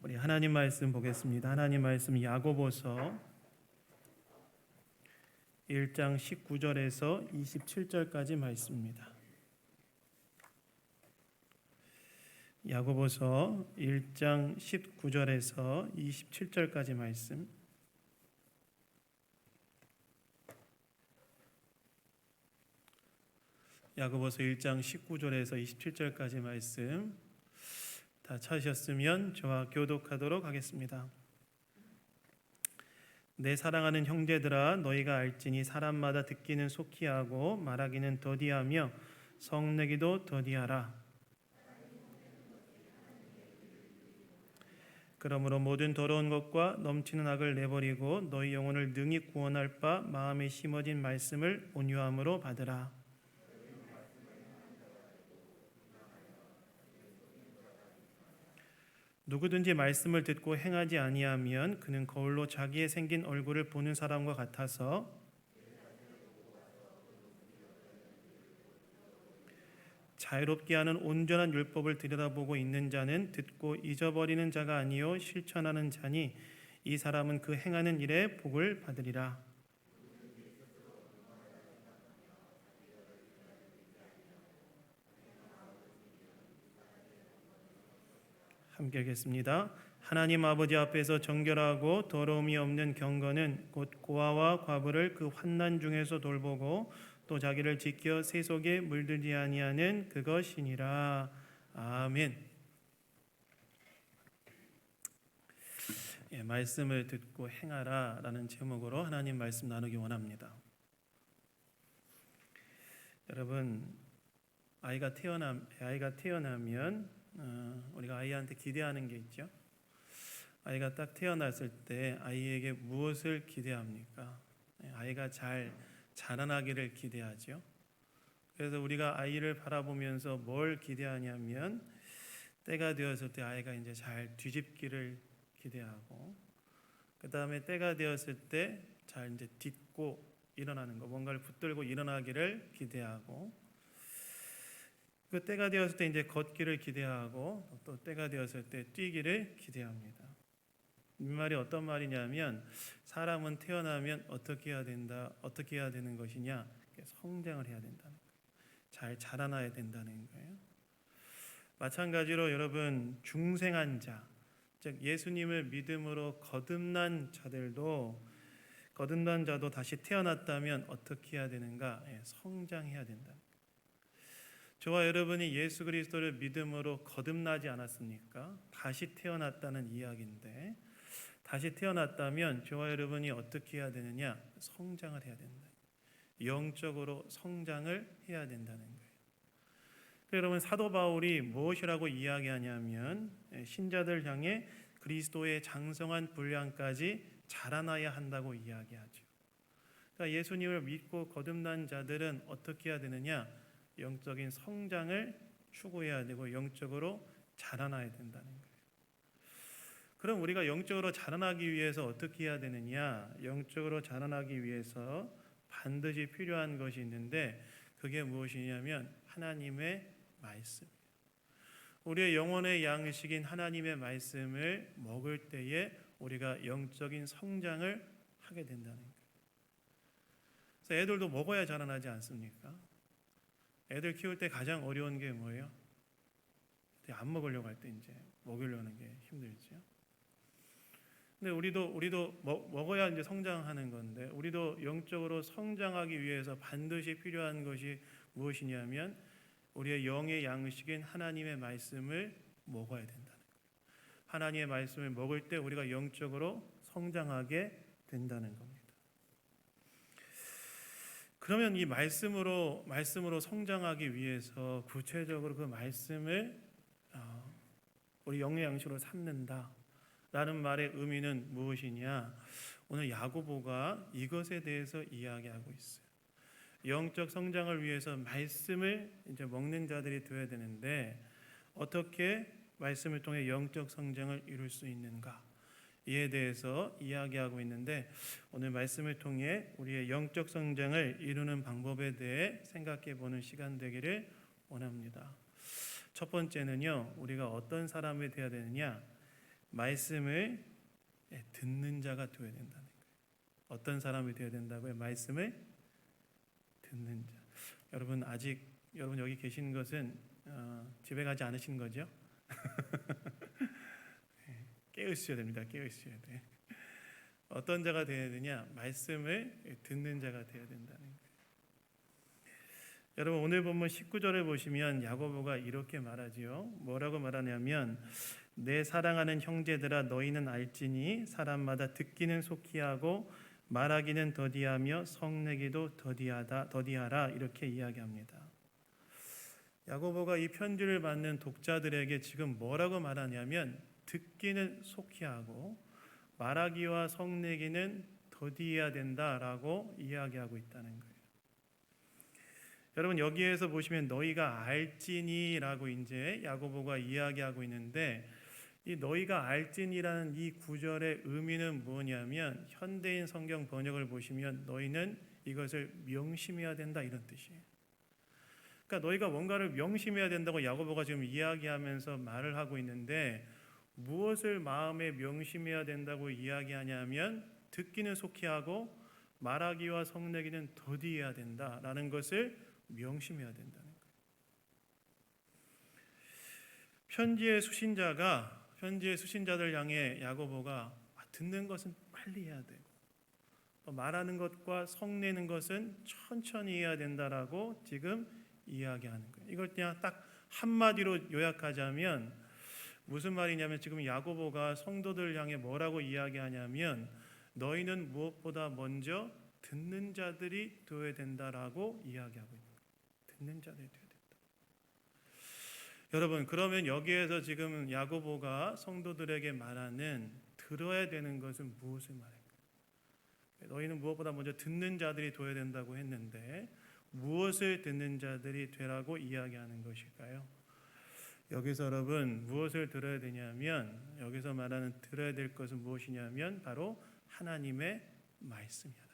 우리 하나님 말씀 보겠습니다. 하나님 말씀 야고보서 1장 19절에서 27절까지 말씀입니다. 야고보서 1장 19절에서 27절까지 말씀. 야고보서 1장 19절에서 27절까지 말씀 다 찾으셨으면 저와 교독하도록 하겠습니다. 내 사랑하는 형제들아, 너희가 알지니 사람마다 듣기는 속히 하고 말하기는 더디하며 성내기도 더디하라. 그러므로 모든 더러운 것과 넘치는 악을 내버리고 너희 영혼을 능히 구원할 바 마음에 심어진 말씀을 온유함으로 받으라. 누구든지 말씀을 듣고 행하지 아니하면 그는 거울로 자기의 생긴 얼굴을 보는 사람과 같아서 자유롭게 하는 온전한 율법을 들여다보고 있는 자는 듣고 잊어버리는 자가 아니요 실천하는 자니 이 사람은 그 행하는 일에 복을 받으리라. 함께 읽겠습니다. 하나님 아버지 앞에서 정결하고 더러움이 없는 경건은 곧 고아와 과부를 그 환난 중에서 돌보고 또 자기를 지켜 세속에 물들지 아니하는 그것이니라. 아멘. 말씀을 듣고 행하라 라는 제목으로 하나님 말씀 나누기 원합니다. 여러분, 아이가 태어나면 우리가 아이한테 기대하는 게 있죠. 아이가 딱 태어났을 때 아이에게 무엇을 기대합니까? 아이가 잘 자라나기를 기대하죠. 그래서 우리가 아이를 바라보면서 뭘 기대하냐면 때가 되었을 때 아이가 이제 잘 뒤집기를 기대하고, 그 다음에 때가 되었을 때 잘 이제 딛고 일어나는 거, 뭔가를 붙들고 일어나기를 기대하고, 그 때가 되었을 때 이제 걷기를 기대하고, 또 때가 되었을 때 뛰기를 기대합니다. 이 말이 어떤 말이냐면 사람은 태어나면 어떻게 해야 된다, 어떻게 해야 되는 것이냐, 성장을 해야 된다는 거예요. 잘 자라나야 된다는 거예요. 마찬가지로 여러분, 중생한 자, 즉 예수님을 믿음으로 거듭난 자도 다시 태어났다면 어떻게 해야 되는가? 성장해야 된다. 저와 여러분이 예수 그리스도를 믿음으로 거듭나지 않았습니까? 다시 태어났다는 이야기인데, 다시 태어났다면 저와 여러분이 어떻게 해야 되느냐? 성장을 해야 된다. 영적으로 성장을 해야 된다는 거예요. 여러분, 사도 바울이 무엇이라고 이야기하냐면 신자들 향해 그리스도의 장성한 분량까지 자라나야 한다고 이야기하죠. 그러니까 예수님을 믿고 거듭난 자들은 어떻게 해야 되느냐? 영적인 성장을 추구해야 되고 영적으로 자라나야 된다는 거예요. 그럼 우리가 영적으로 자라나기 위해서 어떻게 해야 되느냐? 영적으로 자라나기 위해서 반드시 필요한 것이 있는데, 그게 무엇이냐면 하나님의 말씀. 우리의 영혼의 양식인 하나님의 말씀을 먹을 때에 우리가 영적인 성장을 하게 된다는 거예요. 그래서 애들도 먹어야 자라나지 않습니까? 애들 키울 때 가장 어려운 게 뭐예요? 안 먹으려고 할 때 이제 먹이려는 게 힘들죠. 근데 우리도 먹어야 이제 성장하는 건데, 우리도 영적으로 성장하기 위해서 반드시 필요한 것이 무엇이냐면 우리의 영의 양식인 하나님의 말씀을 먹어야 된다는 거예요. 하나님의 말씀을 먹을 때 우리가 영적으로 성장하게 된다는 겁니다. 그러면 이 말씀으로 성장하기 위해서 구체적으로 그 말씀을 우리 영의 양식으로 삼는다라는 말의 의미는 무엇이냐? 오늘 야고보가 이것에 대해서 이야기하고 있어요. 영적 성장을 위해서 말씀을 이제 먹는 자들이 되어야 되는데, 어떻게 말씀을 통해 영적 성장을 이룰 수 있는가? 이에 대해서 이야기하고 있는데, 오늘 말씀을 통해 우리의 영적 성장을 이루는 방법에 대해 생각해 보는 시간 되기를 원합니다. 첫 번째는요, 우리가 어떤 사람이 되어야 되느냐? 말씀을 듣는 자가 되어야 된다는 거예요. 어떤 사람이 되어야 된다고요? 말씀을 듣는 자. 여러분 아직 여러분 여기 계신 것은 집에 가지 않으신 거죠? 깨어 있어야 됩니다. 깨어 있어야 돼. 어떤 자가 되어야 되냐? 말씀을 듣는 자가 되어야 된다는 거예요. 여러분 오늘 본문 19절을 보시면 야고보가 이렇게 말하지요. 뭐라고 말하냐면 내 사랑하는 형제들아 너희는 알지니 사람마다 듣기는 속히 하고 말하기는 더디하며 성내기도 더디하라 이렇게 이야기합니다. 야고보가 이 편지를 받는 독자들에게 지금 뭐라고 말하냐면 듣기는 속히 하고 말하기와 성내기는 더디해야 된다라고 이야기하고 있다는 거예요. 여러분 여기에서 보시면 너희가 알지니라고 이제 야고보가 이야기하고 있는데 이 너희가 알지니라는 이 구절의 의미는 뭐냐면 현대인 성경 번역을 보시면 너희는 이것을 명심해야 된다 이런 뜻이에요. 그러니까 너희가 뭔가를 명심해야 된다고 야고보가 지금 이야기하면서 말을 하고 있는데 무엇을 마음에 명심해야 된다고 이야기하냐면 듣기는 속히 하고 말하기와 성내기는 더디해야 된다라는 것을 명심해야 된다는 거예요. 편지의 수신자들 향해 야고보가 듣는 것은 빨리 해야 되고 말하는 것과 성내는 것은 천천히 해야 된다라고 지금 이야기하는 거예요. 이걸 그냥 딱 한마디로 요약하자면 무슨 말이냐면 지금 야고보가 성도들 향해 뭐라고 이야기하냐면 너희는 무엇보다 먼저 듣는 자들이 되어야 된다라고 이야기하고 있는 거예요. 듣는 자들이 되어야 된다. 여러분 그러면 여기에서 지금 야고보가 성도들에게 말하는 들어야 되는 것은 무엇을 말할까요? 너희는 무엇보다 먼저 듣는 자들이 되어야 된다고 했는데 무엇을 듣는 자들이 되라고 이야기하는 것일까요? 여기서 여러분 무엇을 들어야 되냐면 여기서 말하는 들어야 될 것은 무엇이냐면 바로 하나님의 말씀이야.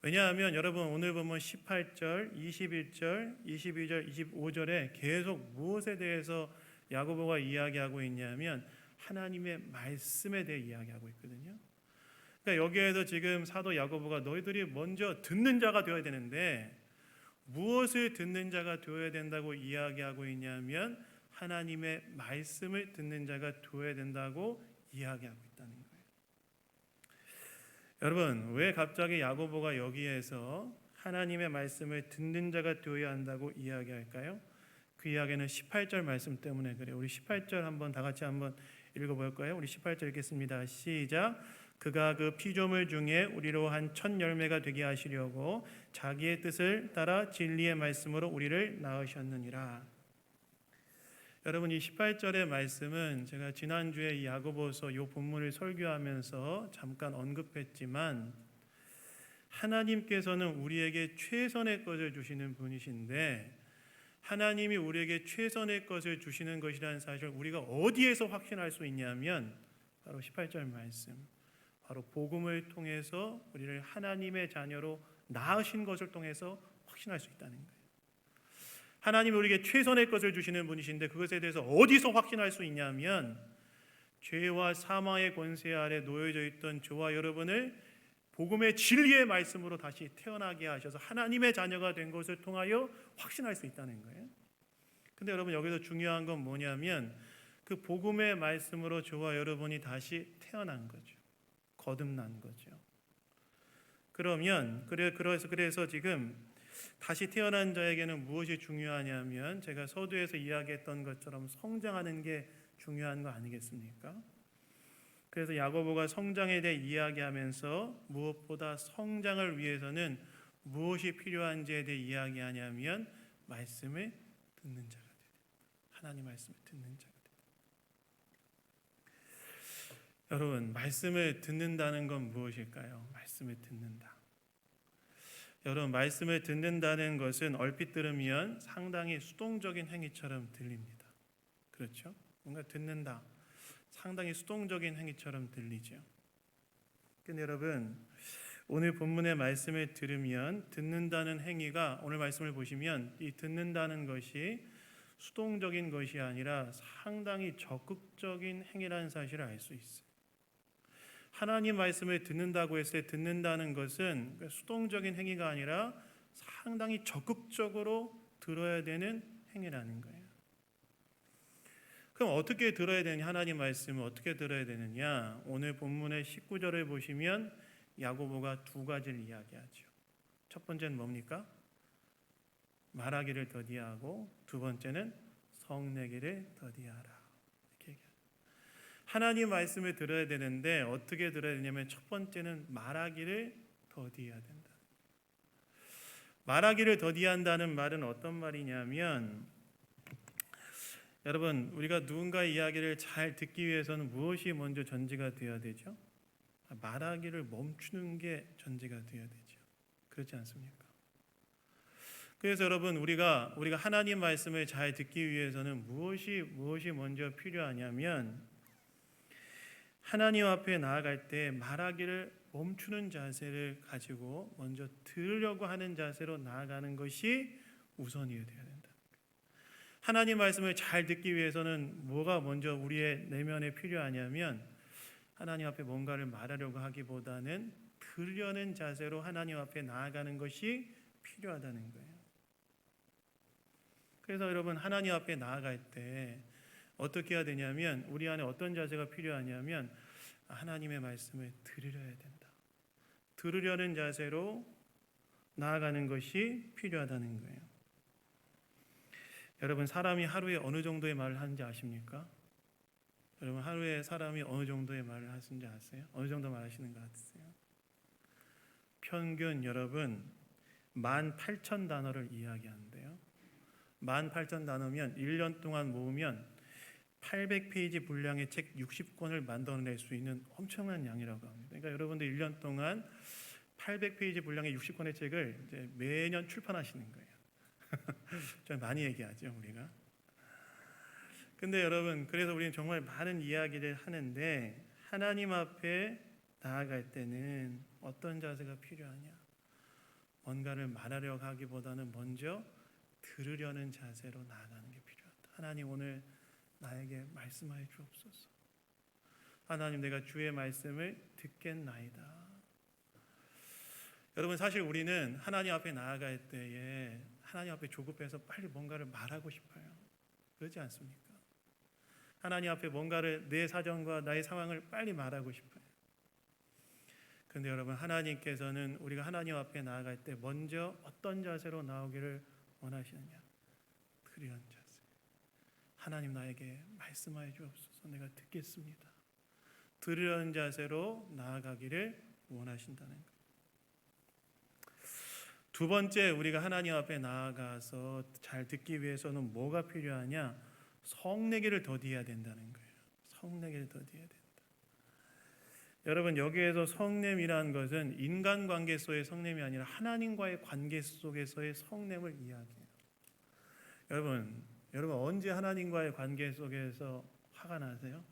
왜냐하면 여러분 오늘 보면 18절, 21절, 22절, 25절에 계속 무엇에 대해서 야고보가 이야기하고 있냐면 하나님의 말씀에 대해 이야기하고 있거든요. 그러니까 여기에서 지금 사도 야고보가 너희들이 먼저 듣는 자가 되어야 되는데 무엇을 듣는 자가 되어야 된다고 이야기하고 있냐면 하나님의 말씀을 듣는 자가 되어야 된다고 이야기하고 있다는 거예요. 여러분 왜 갑자기 야고보가 여기에서 하나님의 말씀을 듣는 자가 되어야 한다고 이야기할까요? 그 이야기는 18절 말씀 때문에 그래요. 우리 18절 한번 다 같이 한번 읽어볼까요? 우리 18절 읽겠습니다. 시작. 그가 그 피조물 중에 우리로 한 첫 열매가 되게 하시려고 자기의 뜻을 따라 진리의 말씀으로 우리를 낳으셨느니라. 여러분 이 18절의 말씀은 제가 지난주에 이 야고보서 이 본문을 설교하면서 잠깐 언급했지만 하나님께서는 우리에게 최선의 것을 주시는 분이신데 하나님이 우리에게 최선의 것을 주시는 것이라는 사실을 우리가 어디에서 확신할 수 있냐면 바로 18절 말씀, 바로 복음을 통해서 우리를 하나님의 자녀로 낳으신 것을 통해서 확신할 수 있다는 거예요. 하나님이 우리에게 최선의 것을 주시는 분이신데 그것에 대해서 어디서 확신할 수 있냐면 죄와 사망의 권세 아래 놓여져 있던 저와 여러분을 복음의 진리의 말씀으로 다시 태어나게 하셔서 하나님의 자녀가 된 것을 통하여 확신할 수 있다는 거예요. 근데 여러분 여기서 중요한 건 뭐냐면 그 복음의 말씀으로 저와 여러분이 다시 태어난 거죠. 거듭난 거죠. 그러면 그래서 지금 다시 태어난 자에게는 무엇이 중요하냐면 제가 서두에서 이야기했던 것처럼 성장하는 게 중요한 거 아니겠습니까? 그래서 야고보가 성장에 대해 이야기하면서 무엇보다 성장을 위해서는 무엇이 필요한지에 대해 이야기하냐면 말씀을 듣는 자가 되다. 하나님 말씀을 듣는 자가 되다. 여러분 말씀을 듣는다는 건 무엇일까요? 말씀을 듣는다. 여러분 말씀을 듣는다는 것은 얼핏 들으면 상당히 수동적인 행위처럼 들립니다. 그렇죠? 뭔가 듣는다. 상당히 수동적인 행위처럼 들리죠. 근데 여러분 오늘 본문의 말씀을 들으면 듣는다는 행위가 오늘 말씀을 보시면 이 듣는다는 것이 수동적인 것이 아니라 상당히 적극적인 행위라는 사실을 알 수 있어요. 하나님 말씀을 듣는다고 했을 때 듣는다는 것은 수동적인 행위가 아니라 상당히 적극적으로 들어야 되는 행위라는 거예요. 그럼 어떻게 들어야 되느냐? 하나님 말씀을 어떻게 들어야 되느냐? 오늘 본문의 19절을 보시면 야고보가 두 가지를 이야기하죠. 첫 번째는 뭡니까? 말하기를 더디하고 두 번째는 성내기를 더디하라. 이렇게 얘기해요. 하나님 말씀을 들어야 되는데 어떻게 들어야 되냐면 첫 번째는 말하기를 더디해야 된다. 말하기를 더디한다는 말은 어떤 말이냐면 여러분 우리가 누군가의 이야기를 잘 듣기 위해서는 무엇이 먼저 전제가 되어야 되죠? 말하기를 멈추는 게 전제가 되어야 되죠. 그렇지 않습니까? 그래서 여러분 우리가 하나님 말씀을 잘 듣기 위해서는 무엇이 먼저 필요하냐면 하나님 앞에 나아갈 때 말하기를 멈추는 자세를 가지고 먼저 들으려고 하는 자세로 나아가는 것이 우선이어야 된다. 하나님 말씀을 잘 듣기 위해서는 뭐가 먼저 우리의 내면에 필요하냐면 하나님 앞에 뭔가를 말하려고 하기보다는 들으려는 자세로 하나님 앞에 나아가는 것이 필요하다는 거예요. 그래서 여러분 하나님 앞에 나아갈 때 어떻게 해야 되냐면 우리 안에 어떤 자세가 필요하냐면 하나님의 말씀을 들으려야 된다. 들으려는 자세로 나아가는 것이 필요하다는 거예요. 여러분 사람이 하루에 어느 정도의 말을 하는지 아십니까? 여러분 하루에 사람이 어느 정도의 말을 하시는지 아세요? 어느 정도 말하시는 것 같으세요? 평균 여러분 18,000단어를 이야기하는데요. 18,000단어면 1년 동안 모으면 800페이지 분량의 책 60권을 만들어낼 수 있는 엄청난 양이라고 합니다. 그러니까 여러분들 1년 동안 800페이지 분량의 60권의 책을 이제 매년 출판하시는 거예요. 좀 많이 얘기하죠 우리가. 근데 여러분 그래서 우리는 정말 많은 이야기를 하는데 하나님 앞에 나아갈 때는 어떤 자세가 필요하냐? 뭔가를 말하려고 하기보다는 먼저 들으려는 자세로 나아가는 게 필요하다. 하나님 오늘 나에게 말씀하여 주옵소서. 하나님 내가 주의 말씀을 듣겠나이다. 여러분 사실 우리는 하나님 앞에 나아갈 때에 하나님 앞에 조급해서 빨리 뭔가를 말하고 싶어요. 그렇지 않습니까? 하나님 앞에 뭔가를 내 사정과 나의 상황을 빨리 말하고 싶어요. 그런데 여러분 하나님께서는 우리가 하나님 앞에 나아갈 때 먼저 어떤 자세로 나오기를 원하시느냐? 들으려는 자세. 하나님 나에게 말씀하여 주옵소서. 내가 듣겠습니다. 들으려는 자세로 나아가기를 원하신다는 것. 두 번째 우리가 하나님 앞에 나아가서 잘 듣기 위해서는 뭐가 필요하냐? 성내기를 더디해야 된다는 거예요. 성내기를 더디해야 된다. 여러분 여기에서 성냄이라는 것은 인간관계 속의 성냄이 아니라 하나님과의 관계 속에서의 성냄을 이야기해요. 여러분 언제 하나님과의 관계 속에서 화가 나세요?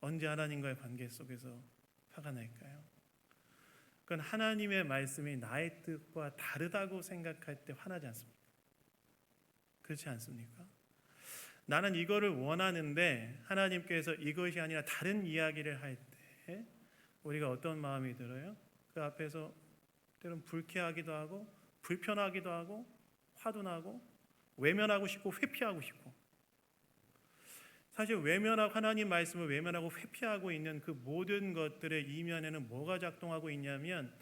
언제 하나님과의 관계 속에서 화가 날까요? 그건 하나님의 말씀이 나의 뜻과 다르다고 생각할 때 화나지 않습니까? 그렇지 않습니까? 나는 이거를 원하는데 하나님께서 이것이 아니라 다른 이야기를 할 때 우리가 어떤 마음이 들어요? 그 앞에서 때로는 불쾌하기도 하고 불편하기도 하고 화도 나고 외면하고 싶고 회피하고 싶고. 사실 외면하고 하나님 말씀을 외면하고 회피하고 있는 그 모든 것들의 이면에는 뭐가 작동하고 있냐면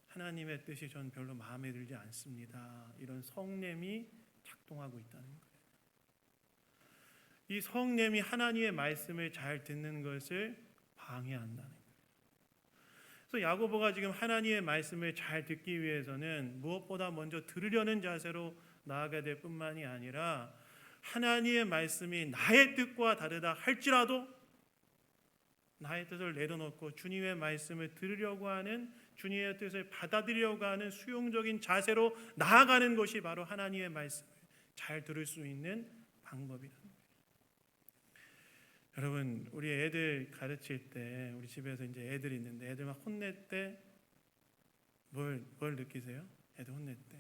하나님의 뜻이 전 별로 마음에 들지 않습니다. 이런 성냄이 작동하고 있다는 거예요. 이 성냄이 하나님의 말씀을 잘 듣는 것을 방해한다는 거예요. 그래서 야고보가 지금 하나님의 말씀을 잘 듣기 위해서는 무엇보다 먼저 들으려는 자세로 나아가야 될 뿐만이 아니라 하나님의 말씀이 나의 뜻과 다르다 할지라도 나의 뜻을 내려놓고 주님의 말씀을 들으려고 하는, 주님의 뜻을 받아들이려고 하는 수용적인 자세로 나아가는 것이 바로 하나님의 말씀을 잘 들을 수 있는 방법이라는 거예요. 여러분 우리 애들 가르칠 때 우리 집에서 이제 애들이 있는데 애들 막 혼낼 때 뭘 느끼세요? 애들 혼낼 때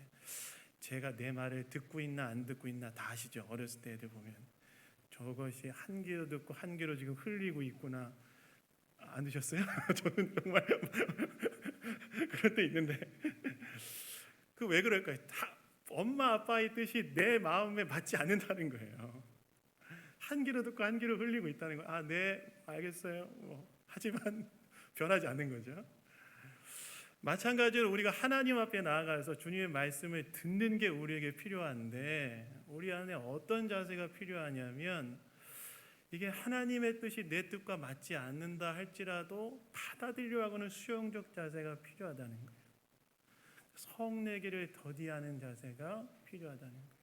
걔가 내 말을 듣고 있나 안 듣고 있나 다 아시죠? 어렸을 때 애들 보면 저것이 한 귀로 듣고 한 귀로 지금 흘리고 있구나. 안 드셨어요? 저는 정말 그럴 때 있는데 그 왜 그럴까요? 다 엄마 아빠의 뜻이 내 마음에 맞지 않는다는 거예요. 한 귀로 듣고 한 귀로 흘리고 있다는 거. 아, 네, 알겠어요. 하지만 변하지 않는 거죠. 마찬가지로 우리가 하나님 앞에 나아가서 주님의 말씀을 듣는 게 우리에게 필요한데 우리 안에 어떤 자세가 필요하냐면 이게 하나님의 뜻이 내 뜻과 맞지 않는다 할지라도 받아들이려 하고는 수용적 자세가 필요하다는 거예요. 성내기를 더디하는 자세가 필요하다는 거예요.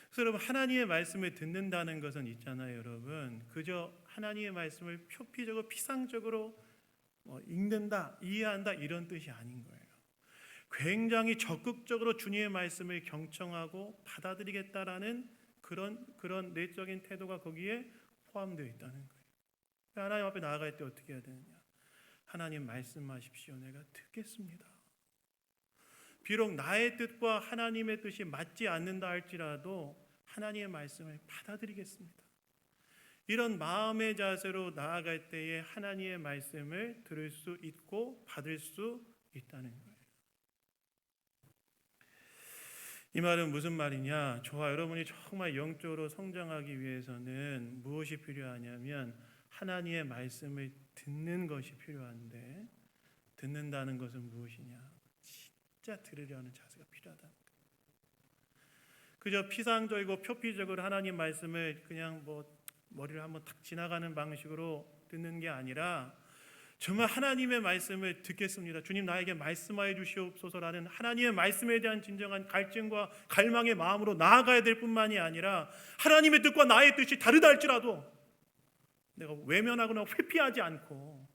그래서 여러분 하나님의 말씀을 듣는다는 것은 있잖아요, 여러분. 그저 하나님의 말씀을 표피적으로 피상적으로 읽는다, 이해한다 이런 뜻이 아닌 거예요. 굉장히 적극적으로 주님의 말씀을 경청하고 받아들이겠다라는 그런 내적인 태도가 거기에 포함되어 있다는 거예요. 하나님 앞에 나아갈 때 어떻게 해야 되느냐? 하나님 말씀하십시오. 내가 듣겠습니다. 비록 나의 뜻과 하나님의 뜻이 맞지 않는다 할지라도 하나님의 말씀을 받아들이겠습니다. 이런 마음의 자세로 나아갈 때에 하나님의 말씀을 들을 수 있고 받을 수 있다는 거예요. 이 말은 무슨 말이냐? 저와 여러분이 정말 영적으로 성장하기 위해서는 무엇이 필요하냐면 하나님의 말씀을 듣는 것이 필요한데 듣는다는 것은 무엇이냐? 진짜 들으려는 자세가 필요하다는 거예요. 그저 피상적이고 표피적으로 하나님 말씀을 그냥 머리를 한번 탁 지나가는 방식으로 듣는 게 아니라 정말 하나님의 말씀을 듣겠습니다. 주님 나에게 말씀하여 주시옵소서라는 하나님의 말씀에 대한 진정한 갈증과 갈망의 마음으로 나아가야 될 뿐만이 아니라 하나님의 뜻과 나의 뜻이 다르다 할지라도 내가 외면하거나 회피하지 않고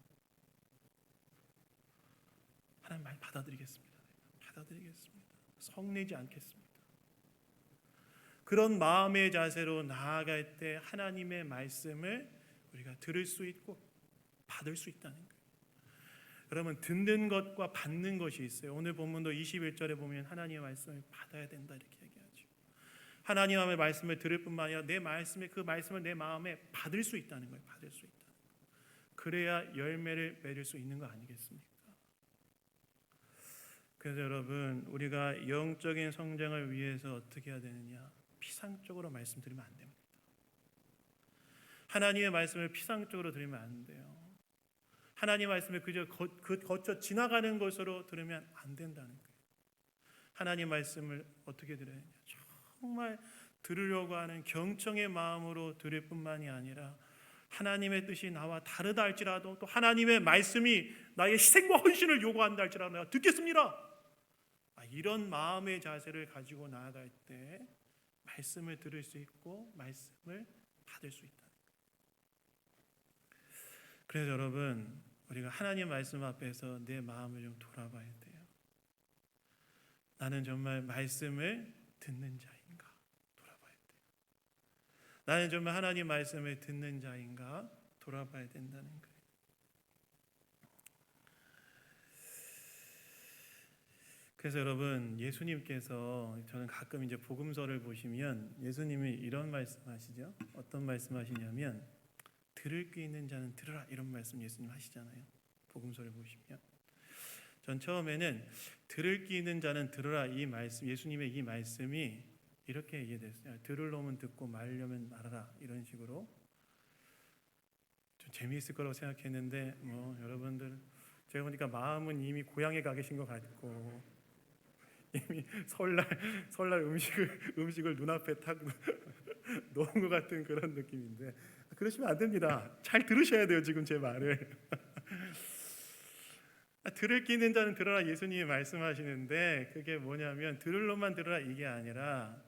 하나님 말 받아들이겠습니다. 성내지 않겠습니다. 그런 마음의 자세로 나아갈 때 하나님의 말씀을 우리가 들을 수 있고 받을 수 있다는 거예요. 여러분 듣는 것과 받는 것이 있어요. 오늘 본문도 21절에 보면 하나님의 말씀을 받아야 된다 이렇게 얘기하죠. 하나님의 말씀을 들을 뿐만 아니라 그 말씀을 내 마음에 받을 수 있다는 거예요. 받을 수 있다. 그래야 열매를 맺을 수 있는 거 아니겠습니까? 그래서 여러분 우리가 영적인 성장을 위해서 어떻게 해야 되느냐? 피상적으로 말씀드리면 안 됩니다. 하나님의 말씀을 피상적으로 들으면 안 돼요. 하나님의 말씀을 그저 거쳐 지나가는 것으로 들으면 안 된다는 거예요. 하나님의 말씀을 어떻게 들어야 되냐? 정말 들으려고 하는 경청의 마음으로 들을 뿐만이 아니라 하나님의 뜻이 나와 다르다 할지라도 또 하나님의 말씀이 나의 희생과 헌신을 요구한다 할지라도 내가 듣겠습니다. 이런 마음의 자세를 가지고 나아갈 때 말씀을 들을 수 있고 말씀을 받을 수 있다. 그래서 여러분 우리가 하나님 말씀 앞에서 내 마음을 좀 돌아봐야 돼요. 나는 정말 말씀을 듣는 자인가 돌아봐야 돼요. 나는 정말 하나님 말씀을 듣는 자인가 돌아봐야 된다는 거예요. 그래서 여러분 예수님께서 저는 가끔 이제 복음서를 보시면 예수님이 이런 말씀하시죠. 어떤 말씀하시냐면 들을 귀 있는 자는 들으라 이런 말씀 예수님 하시잖아요. 복음서를 보시면 전 처음에는 들을 귀 있는 자는 들으라 이 말씀 예수님의 이 말씀이 이렇게 이해됐어요. 들을 놈은 듣고 말려면 말하라 이런 식으로 좀 재미있을 거라고 생각했는데 여러분들 제가 보니까 마음은 이미 고향에 가 계신 것 같고 이미 설날 음식을 눈앞에 탁 놓은 것 같은 그런 느낌인데 그러시면 안 됩니다. 잘 들으셔야 돼요. 지금 제 말을 들을 귀 있는 자는 들어라 예수님이 말씀하시는데 그게 뭐냐면 들을 놈만 들어라 이게 아니라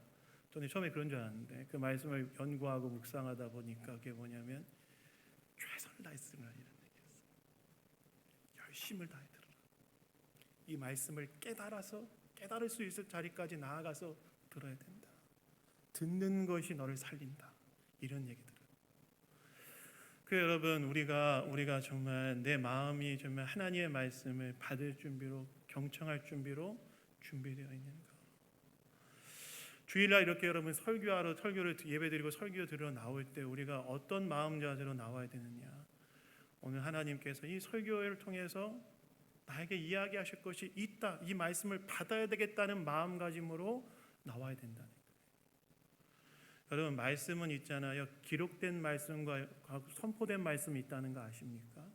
저는 처음에 그런 줄 알았는데 그 말씀을 연구하고 묵상하다 보니까 그게 뭐냐면 최선을 다해서 들으라 이런 얘기였어요. 열심을 다해 들으라. 이 말씀을 깨달을 수 있을 자리까지 나아가서 들어야 된다. 듣는 것이 너를 살린다. 이런 얘기들을. 그 여러분 우리가 정말 내 마음이 정말 하나님의 말씀을 받을 준비로 경청할 준비로 준비되어 있는가? 주일날 이렇게 여러분 설교를 예배드리고 설교 들으러 나올 때 우리가 어떤 마음 자세로 나와야 되느냐? 오늘 하나님께서 이 설교를 통해서 나에게 이야기하실 것이 있다, 이 말씀을 받아야 되겠다는 마음가짐으로 나와야 된다는 거예요. 여러분, 말씀은 있잖아요. 기록된 말씀과 선포된 말씀이 있다는 거 아십니까?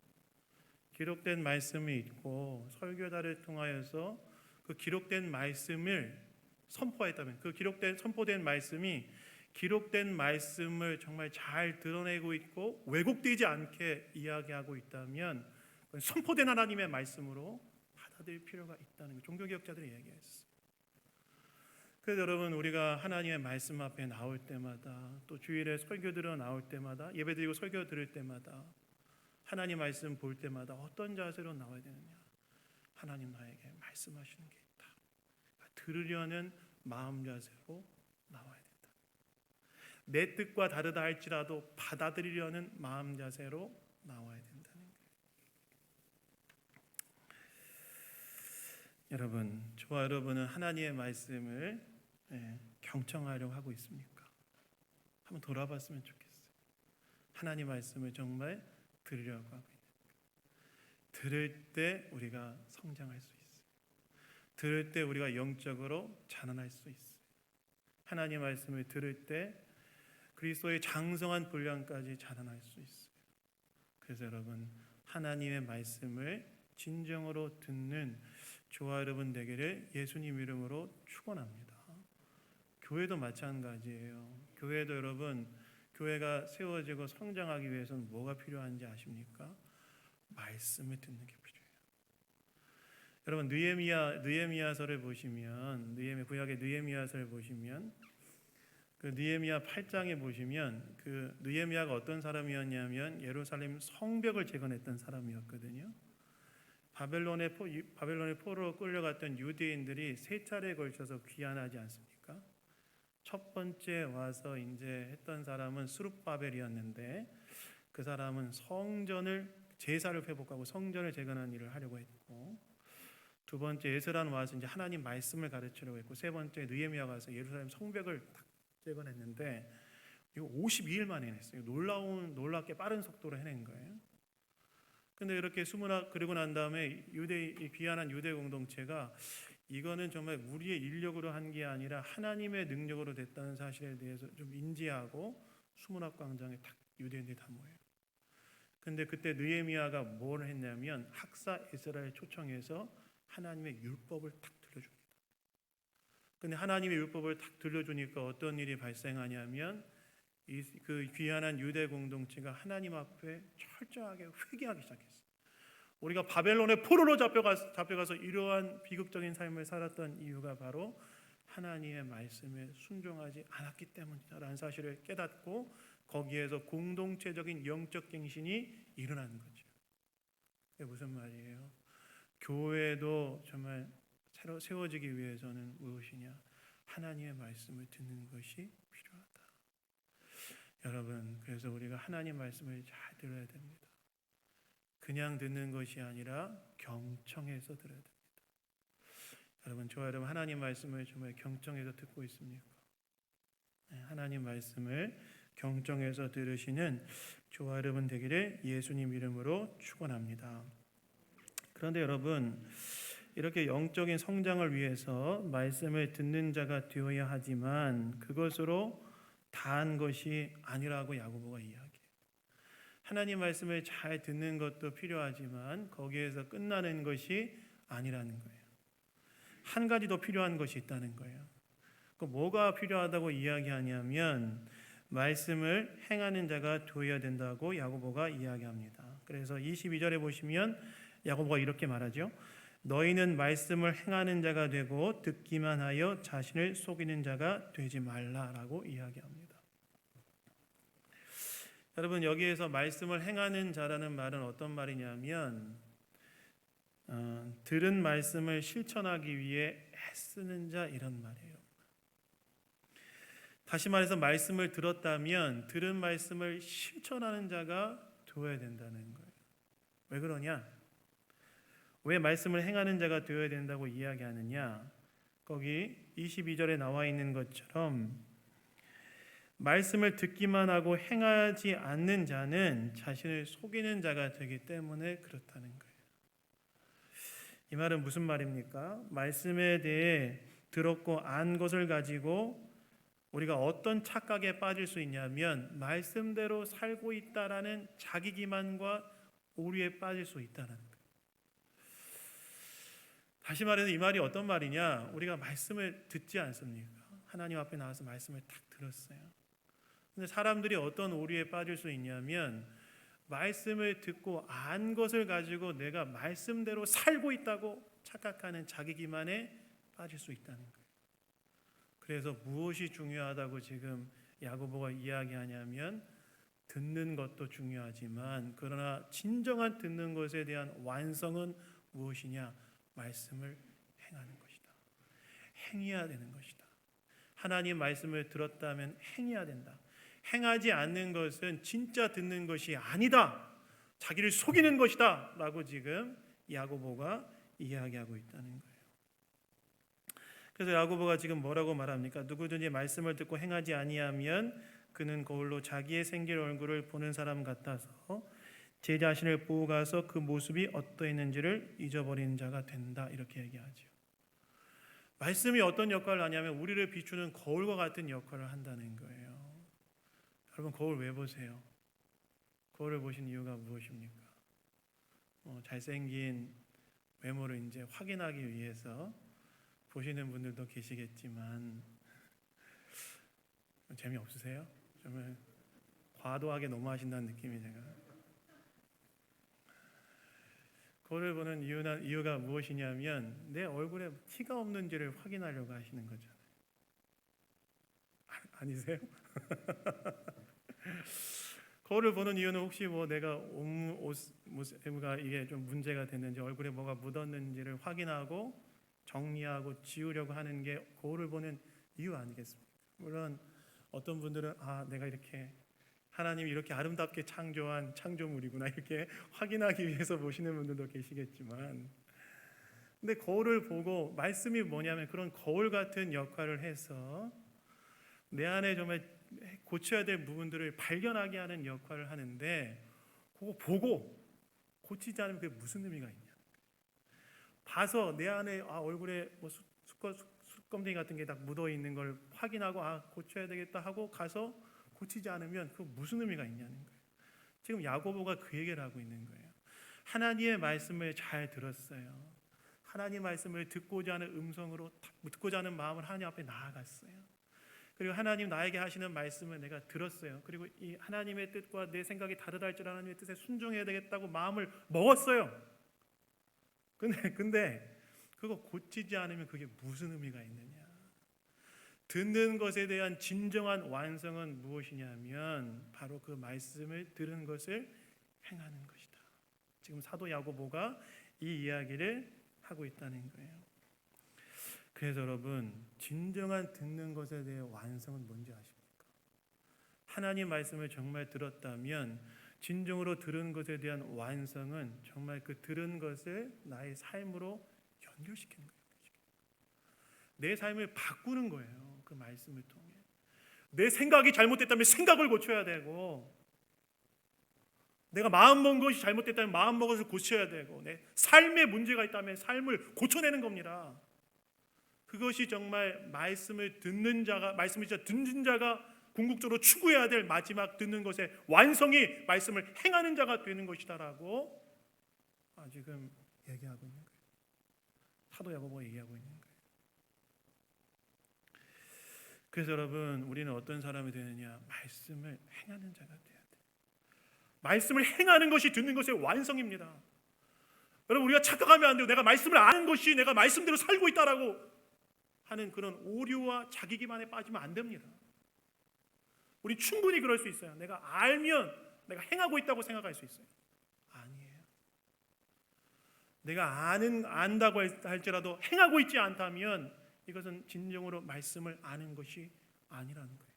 기록된 말씀이 있고 설교자를 통하여서 그 기록된 말씀을 선포했다면, 그 선포된 말씀이 기록된 말씀을 정말 잘 드러내고 있고 왜곡되지 않게 이야기하고 있다면 선포된 하나님의 말씀으로 받아들일 필요가 있다는 거 종교개혁자들이 얘기했어요. 그래서 여러분, 우리가 하나님의 말씀 앞에 나올 때마다, 또 주일에 설교 들어 나올 때마다, 예배드리고 설교 들을 때마다, 하나님 말씀 볼 때마다 어떤 자세로 나와야 되느냐? 하나님 나에게 말씀하시는 게 있다, 들으려는 마음 자세로 나와야 된다. 내 뜻과 다르다 할지라도 받아들이려는 마음 자세로 나와야 된다는 거예요. 여러분, 저와 여러분은 하나님의 말씀을 경청하려고 하고 있습니까? 한번 돌아봤으면 좋겠어요. 하나님 말씀을 정말 들으려고 하고 있는 거예요. 들을 때 우리가 성장할 수 있어요. 들을 때 우리가 영적으로 자라날 수 있어요. 하나님 말씀을 들을 때 그리스도의 장성한 분량까지 자라날 수 있어요. 그래서 여러분, 하나님의 말씀을 진정으로 듣는 저와 여러분 되기를 예수님 이름으로 축원합니다. 교회도 마찬가지예요. 교회도 여러분, 교회가 세워지고 성장하기 위해서는 뭐가 필요한지 아십니까? 말씀을 듣는 게 필요해요. 여러분, 느헤미야서를 보시면, 구약의 느헤미야서를 보시면, 그 느헤미야 8장에 보시면 그 느헤미야가 어떤 사람이었냐면 예루살렘 성벽을 재건했던 사람이었거든요. 바벨론의 포로로 끌려갔던 유대인들이 세 차례에 걸쳐서 귀환하지 않습니까? 첫 번째 와서 이제 했던 사람은 스룹바벨이었는데, 그 사람은 성전을 제사를 회복하고 성전을 재건하는 일을 하려고 했고, 두 번째 에스라는 와서 이제 하나님 말씀을 가르치려고 했고, 세 번째 느헤미야가 와서 예루살렘 성벽을 딱 재건했는데 이거 52일 만에 해냈어요. 놀랍게 빠른 속도로 해낸 거예요. 근데 이렇게 그리고 난 다음에 귀환한 유대 공동체가 이거는 정말 우리의 인력으로 한 게 아니라 하나님의 능력으로 됐다는 사실에 대해서 좀 인지하고 수문학 광장에 딱 유대인들이 다 모여요. 근데 그때 느헤미야가 뭘 했냐면 학사 에스라를 초청해서 하나님의 율법을 딱 들려줍니다. 근데 하나님의 율법을 딱 들려주니까 어떤 일이 발생하냐면 그 귀환한 유대 공동체가 하나님 앞에 철저하게 회개하기 시작했어요. 우리가 바벨론의 포로로 잡혀가서 이러한 비극적인 삶을 살았던 이유가 바로 하나님의 말씀에 순종하지 않았기 때문이다라는 사실을 깨닫고 거기에서 공동체적인 영적 갱신이 일어나는 거죠. 그게 무슨 말이에요? 교회도 정말 새로 세워지기 위해서는 무엇이냐? 하나님의 말씀을 듣는 것이 필요하다. 여러분, 그래서 우리가 하나님 말씀을 잘 들어야 됩니다. 그냥 듣는 것이 아니라 경청해서 들어야 됩니다. 여러분, 저와 여러분 하나님 말씀을 정말 경청해서 듣고 있습니까? 하나님 말씀을 경청해서 들으시는 저와 여러분 되기를 예수님 이름으로 축원합니다. 그런데 여러분, 이렇게 영적인 성장을 위해서 말씀을 듣는 자가 되어야 하지만 그것으로 다한 것이 아니라고 야고보가 이야기해요. 하나님 말씀을 잘 듣는 것도 필요하지만 거기에서 끝나는 것이 아니라는 거예요. 한 가지 더 필요한 것이 있다는 거예요. 그 뭐가 필요하다고 이야기하냐면 말씀을 행하는 자가 되어야 된다고 야고보가 이야기합니다. 그래서 22절에 보시면 야고보가 이렇게 말하죠. 너희는 말씀을 행하는 자가 되고 듣기만 하여 자신을 속이는 자가 되지 말라라고 이야기합니다. 여러분, 여기에서 말씀을 행하는 자라는 말은 어떤 말이냐면 들은 말씀을 실천하기 위해 애쓰는 자, 이런 말이에요. 다시 말해서 말씀을 들었다면 들은 말씀을 실천하는 자가 되어야 된다는 거예요. 왜 그러냐? 왜 말씀을 행하는 자가 되어야 된다고 이야기하느냐? 거기 22절에 나와 있는 것처럼 말씀을 듣기만 하고 행하지 않는 자는 자신을 속이는 자가 되기 때문에 그렇다는 거예요. 이 말은 무슨 말입니까? 말씀에 대해 들었고 안 것을 가지고 우리가 어떤 착각에 빠질 수 있냐면 말씀대로 살고 있다라는 자기 기만과 오류에 빠질 수 있다는 거예요. 다시 말해서 이 말이 어떤 말이냐? 우리가 말씀을 듣지 않습니까? 하나님 앞에 나와서 말씀을 딱 들었어요. 근데 사람들이 어떤 오류에 빠질 수 있냐면 말씀을 듣고 안 것을 가지고 내가 말씀대로 살고 있다고 착각하는 자기 기만에 빠질 수 있다는 거예요. 그래서 무엇이 중요하다고 지금 야고보가 이야기하냐면 듣는 것도 중요하지만 그러나 진정한 듣는 것에 대한 완성은 무엇이냐? 말씀을 행하는 것이다. 행해야 되는 것이다. 하나님 말씀을 들었다면 행해야 된다. 행하지 않는 것은 진짜 듣는 것이 아니다. 자기를 속이는 것이다. 라고 지금 야고보가 이야기하고 있다는 거예요. 그래서 야고보가 지금 뭐라고 말합니까? 누구든지 말씀을 듣고 행하지 아니하면 그는 거울로 자기의 생길 얼굴을 보는 사람 같아서 제 자신을 보고 가서 그 모습이 어떠했는지를 잊어버리는 자가 된다. 이렇게 얘기하죠. 말씀이 어떤 역할을 하냐면 우리를 비추는 거울과 같은 역할을 한다는 거예요. 여러분 거울 왜 보세요? 거울을 보신 이유가 무엇입니까? 잘생긴 외모를 이제 확인하기 위해서 보시는 분들도 계시겠지만 재미없으세요? 정말 과도하게 너무하신다는 느낌이 제가. 거울을 보는 이유가 무엇이냐면 내 얼굴에 티가 없는지를 확인하려고 하시는 거잖아요. 아니세요? 거울을 보는 이유는 혹시 내가 옷가 이게 좀 문제가 됐는지 얼굴에 뭐가 묻었는지를 확인하고 정리하고 지우려고 하는 게 거울을 보는 이유 아니겠습니까? 물론 어떤 분들은 내가 이렇게 하나님이 이렇게 아름답게 창조한 창조물이구나 이렇게 확인하기 위해서 보시는 분들도 계시겠지만 근데 거울을 보고 말씀이 뭐냐면 그런 거울 같은 역할을 해서 내 안에 정말 고쳐야 될 부분들을 발견하게 하는 역할을 하는데 그거 보고 고치지 않으면 그게 무슨 의미가 있냐. 봐서 내 안에 얼굴에 수검댕이 같은 게 딱 묻어 있는 걸 확인하고 고쳐야 되겠다 하고 가서 고치지 않으면 그 무슨 의미가 있냐는 거예요. 지금 야고보가 그 얘기를 하고 있는 거예요. 하나님의 말씀을 잘 들었어요. 하나님 말씀을 듣고자 하는 음성으로 듣고자 하는 마음을 하나님 앞에 나아갔어요. 그리고 하나님 나에게 하시는 말씀을 내가 들었어요. 그리고 이 하나님의 뜻과 내 생각이 다르다 할지라도 하나님의 뜻에 순종해야 되겠다고 마음을 먹었어요. 근데 그거 고치지 않으면 그게 무슨 의미가 있느냐. 듣는 것에 대한 진정한 완성은 무엇이냐면 바로 그 말씀을 들은 것을 행하는 것이다. 지금 사도 야고보가 이 이야기를 하고 있다는 거예요. 그래서 여러분 진정한 듣는 것에 대한 완성은 뭔지 아십니까? 하나님 말씀을 정말 들었다면 진정으로 들은 것에 대한 완성은 정말 그 들은 것을 나의 삶으로 연결시키는 거예요. 내 삶을 바꾸는 거예요. 그 말씀을 통해 내 생각이 잘못됐다면 생각을 고쳐야 되고 내가 마음먹은 것이 잘못됐다면 마음먹은 것을 고쳐야 되고 내 삶에 문제가 있다면 삶을 고쳐내는 겁니다. 그것이 정말 말씀을 듣는 자가 궁극적으로 추구해야 될 마지막 듣는 것의 완성이 말씀을 행하는 자가 되는 것이다라고 지금 얘기하고 있는 거예요. 사도 야고보가 얘기하고 있는 거예요. 그래서 여러분 우리는 어떤 사람이 되느냐? 말씀을 행하는 자가 돼야 돼요. 말씀을 행하는 것이 듣는 것의 완성입니다. 여러분 우리가 착각하면 안 돼요. 내가 말씀을 아는 것이 내가 말씀대로 살고 있다라고 하는 그런 오류와 자기 기만에 빠지면 안 됩니다. 우리 충분히 그럴 수 있어요. 내가 알면 내가 행하고 있다고 생각할 수 있어요. 아니에요. 내가 안다고 할지라도 행하고 있지 않다면 이것은 진정으로 말씀을 아는 것이 아니라는 거예요.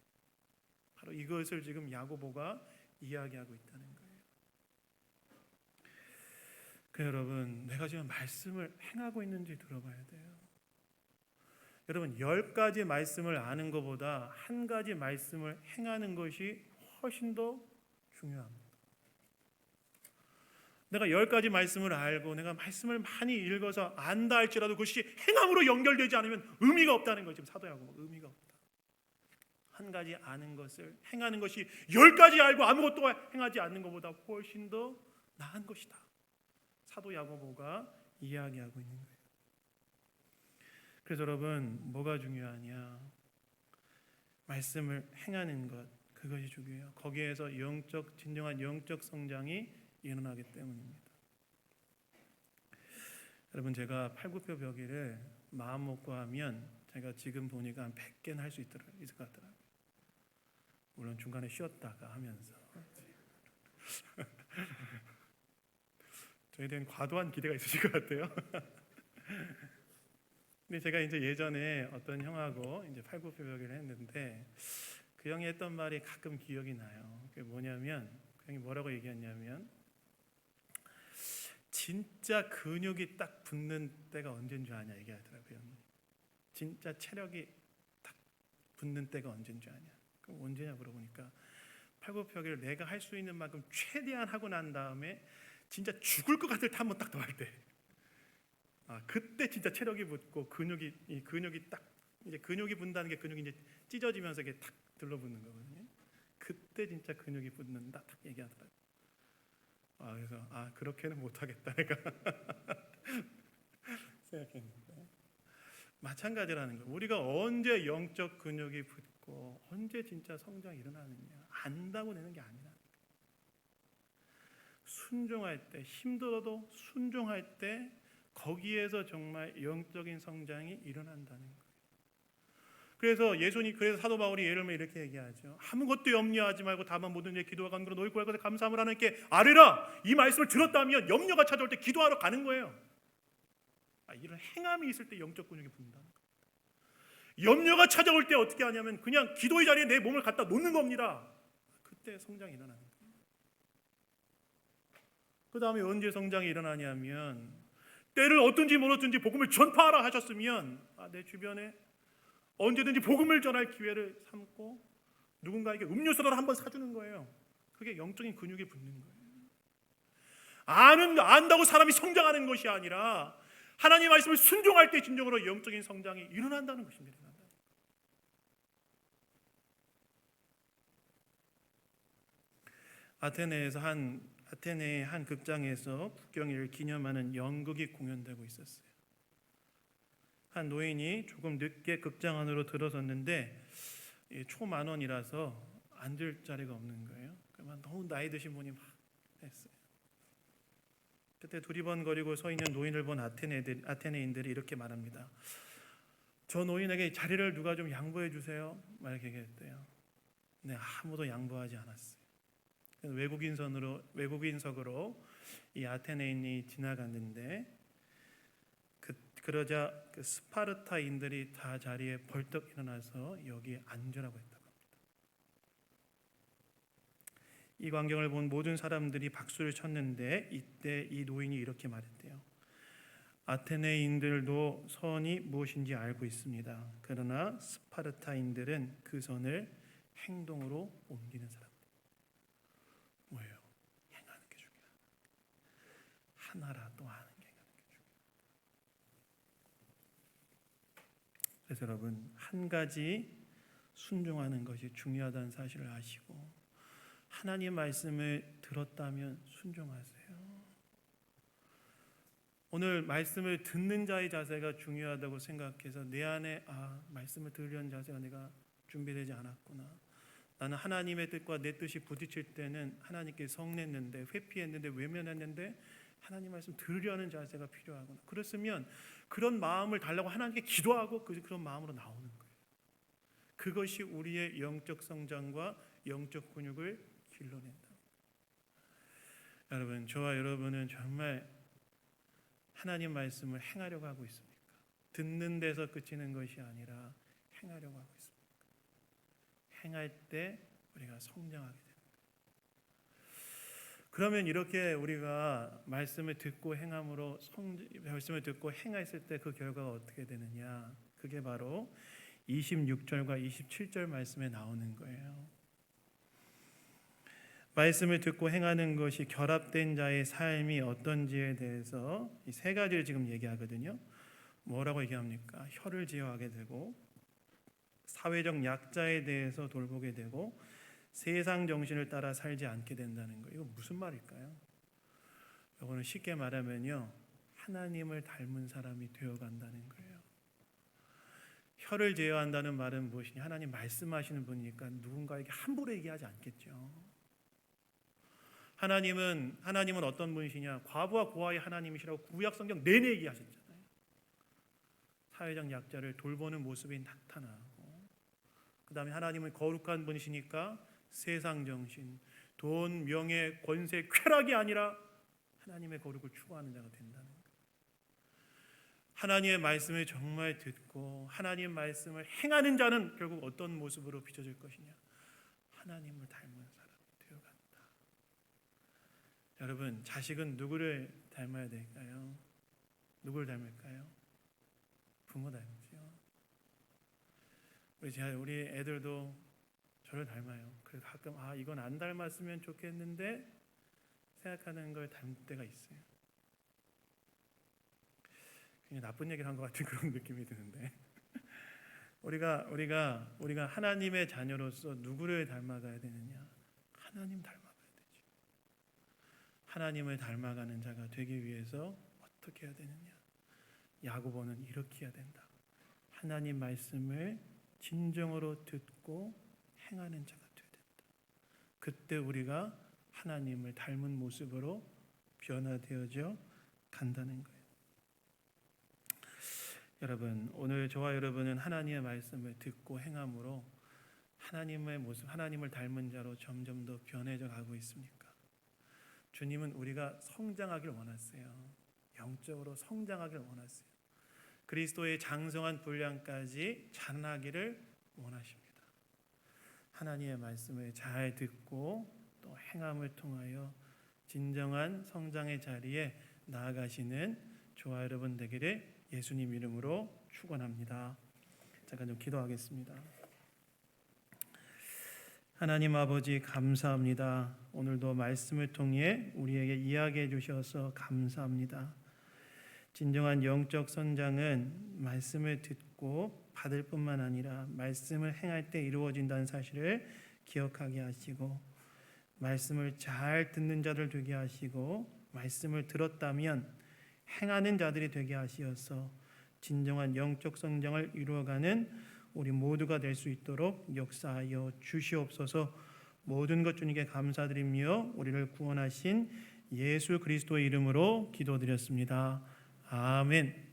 바로 이것을 지금 야고보가 이야기하고 있다는 거예요. 여러분 내가 지금 말씀을 행하고 있는지 들어봐야 돼요. 여러분 10가지 말씀을 아는 것보다 한 가지 말씀을 행하는 것이 훨씬 더 중요합니다. 내가 10가지 말씀을 알고 내가 말씀을 많이 읽어서 안다 할지라도 그것이 행함으로 연결되지 않으면 의미가 없다는 거죠. 사도야고보 의미가 없다. 한 가지 아는 것을 행하는 것이 10가지 알고 아무것도 행하지 않는 것보다 훨씬 더 나은 것이다. 사도 야고보가 이야기하고 있는 거예요. 그래서 여러분 뭐가 중요하냐? 말씀을 행하는 것, 그것이 중요해요. 거기에서 진정한 영적 성장이 일어나기 때문입니다. 여러분 제가 팔굽혀펴기를 마음 먹고 하면 제가 지금 보니까 한 100개는 할 수 있을 것 같더라고요. 물론 중간에 쉬었다가 하면서 저에 대한 과도한 기대가 있으실 것 같아요. 근데 제가 이제 예전에 어떤 형하고 이제 팔굽혀펴기를 했는데 그 형이 했던 말이 가끔 기억이 나요. 그게 뭐냐면 그 형이 뭐라고 얘기했냐면 진짜 근육이 딱 붙는 때가 언제인 줄 아냐 얘기하더라고요. 진짜 체력이 딱 붙는 때가 언제인 줄 아냐. 그럼 언제냐 물어보니까 팔굽혀펴기를 내가 할 수 있는 만큼 최대한 하고 난 다음에 진짜 죽을 것 같을 때 한 번 딱 더 할 때. 그때 진짜 체력이 붙고 근육이 딱 이제 근육이 붙는다는 게 근육이 이제 찢어지면서 이게 탁 들러붙는 거거든요. 그때 진짜 근육이 붙는다 딱 얘기하더라고요. 그래서 그렇게는 못 하겠다 내가 생각했는데 마찬가지라는 거예요. 우리가 언제 영적 근육이 붙고 언제 진짜 성장이 일어나느냐 안다고 되는 게 아니라 순종할 때 힘들어도 순종할 때 거기에서 정말 영적인 성장이 일어난다는 거예요. 그래서 사도 바울이 예를 들면 이렇게 얘기하죠. 아무것도 염려하지 말고 다만 모든 일 기도와 간구로 너희 구할 것에 감사함을 하나님께 아뢰라. 이 말씀을 들었다면 염려가 찾아올 때 기도하러 가는 거예요. 이런 행함이 있을 때 영적 근육이 붙는다는 거예요. 염려가 찾아올 때 어떻게 하냐면 그냥 기도의 자리에 내 몸을 갖다 놓는 겁니다. 그때 성장이 일어나는 거예요. 그 다음에 언제 성장이 일어나냐면 때를 어떤지 몰랐든지 복음을 전파하라 하셨으면 내 주변에 언제든지 복음을 전할 기회를 삼고 누군가에게 음료수를 한번 사주는 거예요. 그게 영적인 근육이 붙는 거예요. 안다고 사람이 성장하는 것이 아니라 하나님의 말씀을 순종할 때 진정으로 영적인 성장이 일어난다는 것입니다. 아테네의 한 극장에서 국경일을 기념하는 연극이 공연되고 있었어요. 한 노인이 조금 늦게 극장 안으로 들어섰는데 초만원이라서 앉을 자리가 없는 거예요. 그러면 너무 나이 드신 분이 막 했어요. 그때 두리번거리고 서 있는 노인을 본 아테네인들이 이렇게 말합니다. 저 노인에게 자리를 누가 좀 양보해 주세요. 막 이렇게 얘기했대요. 근데 아무도 양보하지 않았어요. 외국인석으로 이 아테네인이 지나갔는데 그러자 그 스파르타인들이 다 자리에 벌떡 일어나서 여기에 앉으라고 했다고 합니다. 이 광경을 본 모든 사람들이 박수를 쳤는데 이때 이 노인이 이렇게 말했대요. 아테네인들도 선이 무엇인지 알고 있습니다. 그러나 스파르타인들은 그 선을 행동으로 옮기는 사람들. 뭐예요? 행하는 게 중요하다. 하나라도 하는 게 중요하다. 그래서 여러분 한 가지 순종하는 것이 중요하다는 사실을 아시고 하나님의 말씀을 들었다면 순종하세요. 오늘 말씀을 듣는 자의 자세가 중요하다고 생각해서 내 안에 말씀을 들으려는 자세가 내가 준비되지 않았구나. 나는 하나님의 뜻과 내 뜻이 부딪힐 때는 하나님께 성냈는데 회피했는데 외면했는데 하나님 말씀 들으려는 자세가 필요하구나. 그렇으면 그런 마음을 달라고 하나님께 기도하고 그런 마음으로 나오는 거예요. 그것이 우리의 영적 성장과 영적 근육을 길러낸다. 여러분, 저와 여러분은 정말 하나님 말씀을 행하려고 하고 있습니까? 듣는 데서 그치는 것이 아니라 행하려고 하고 있습니다. 행할 때 우리가 성장하게 됩니다. 그러면 이렇게 우리가 말씀을 듣고 행함으로 말씀을 듣고 행했을 때 그 결과가 어떻게 되느냐? 그게 바로 26절과 27절 말씀에 나오는 거예요. 말씀을 듣고 행하는 것이 결합된 자의 삶이 어떤지에 대해서 이 세 가지를 지금 얘기하거든요. 뭐라고 얘기합니까? 혀를 제어하게 되고, 사회적 약자에 대해서 돌보게 되고, 세상 정신을 따라 살지 않게 된다는 거예요. 이거 무슨 말일까요? 이거는 쉽게 말하면요, 하나님을 닮은 사람이 되어간다는 거예요. 혀를 제어한다는 말은 무엇이냐? 하나님 말씀하시는 분이니까 누군가에게 함부로 얘기하지 않겠죠. 하나님은 어떤 분이시냐? 과부와 고아의 하나님이시라고 구약 성경 내내 얘기하셨잖아요. 사회적 약자를 돌보는 모습이 나타나고, 그 다음에 하나님은 거룩한 분이시니까 세상 정신, 돈, 명예, 권세, 쾌락이 아니라 하나님의 거룩을 추구하는 자가 된다는 거예요. 하나님의 말씀을 정말 듣고 하나님의 말씀을 행하는 자는 결국 어떤 모습으로 비춰질 것이냐? 하나님을 닮은 사람이 되어간다. 여러분, 자식은 누구를 닮아야 될까요? 누구를 닮을까요? 부모 닮죠. 우리 애들도 저를 닮아요. 그래서 가끔 이건 안 닮았으면 좋겠는데 생각하는 걸 닮을 때가 있어요. 그냥 나쁜 얘기를 한 것 같은 그런 느낌이 드는데 우리가 하나님의 자녀로서 누구를 닮아가야 되느냐? 하나님 닮아가야 되죠. 하나님을 닮아가는 자가 되기 위해서 어떻게 해야 되느냐? 야고보는 이렇게 해야 된다. 하나님 말씀을 진정으로 듣고 행하는 자가 되어야 된다. 그때 우리가 하나님을 닮은 모습으로 변화되어져 간다는 거예요. 여러분, 오늘 저와 여러분은 하나님의 말씀을 듣고 행함으로 하나님의 모습, 하나님을 닮은 자로 점점 더 변해져 가고 있습니까? 주님은 우리가 성장하길 원하세요. 영적으로 성장하길 원하세요. 그리스도의 장성한 분량까지 자라나기를 원하십니다. 하나님의 말씀을 잘 듣고 또 행함을 통하여 진정한 성장의 자리에 나아가시는 저와 여러분 되기를 예수님 이름으로 축원합니다. 잠깐 좀 기도하겠습니다. 하나님 아버지 감사합니다. 오늘도 말씀을 통해 우리에게 이야기해 주셔서 감사합니다. 진정한 영적 성장은 말씀을 듣고 받을 뿐만 아니라 말씀을 행할 때 이루어진다는 사실을 기억하게 하시고, 말씀을 잘 듣는 자들 되게 하시고, 말씀을 들었다면 행하는 자들이 되게 하시어서 진정한 영적 성장을 이루어가는 우리 모두가 될 수 있도록 역사하여 주시옵소서. 모든 것 주님께 감사드리며 우리를 구원하신 예수 그리스도의 이름으로 기도드렸습니다. 아멘.